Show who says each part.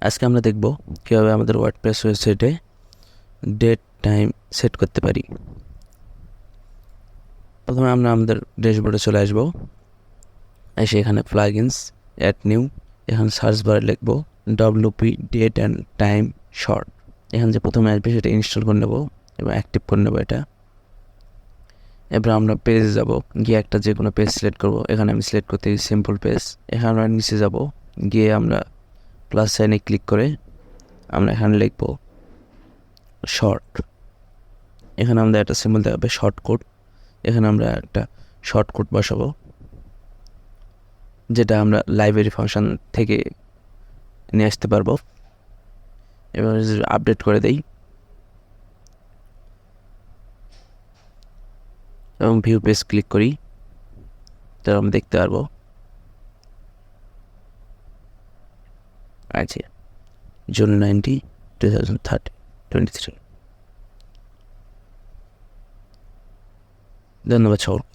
Speaker 1: আজকে আমরা দেখব কীভাবে আমাদের ওয়ার্ডপ্রেস ওয়েবসাইটে ডেট টাইম সেট করতে পারি। প্রথমে আমরা আমাদের ড্যাশবোর্ডে চলে আসব, এসে এখানে প্লাগইনস, অ্যাড নিউ, এখানে সার্চ বারে লিখব WP date and time short. এখানে যে প্রথমে আসবে সেটা ইনস্টল করে নেব এবং অ্যাক্টিভ করে নেব এটা। এবার আমরা পেজে যাব, গিয়ে একটা যে কোনো পেজ সিলেক্ট করব। এখানে আমি সিলেক্ট করতে সিম্পল পেজ। এখানে আমরা নিচে যাব, গিয়ে আমরা প্লাস সাইনে ক্লিক করে আমরা এখানে লিখব শর্ট। এখানে আমাদের একটা সিম্বল দেখাবে শর্ট কোড। এখানে আমরা একটা শর্ট কোড বসাবো, যেটা আমরা লাইব্রেরি ফাংশন থেকে নিয়ে আসতে পারবো। এবার আপডেট করে দেই এবং ভিউ পেজ ক্লিক করি, তাহলে আমরা দেখতে পারবো। আচ্ছা, জুন 90, 2023। ধন্যবাদ সকলকে।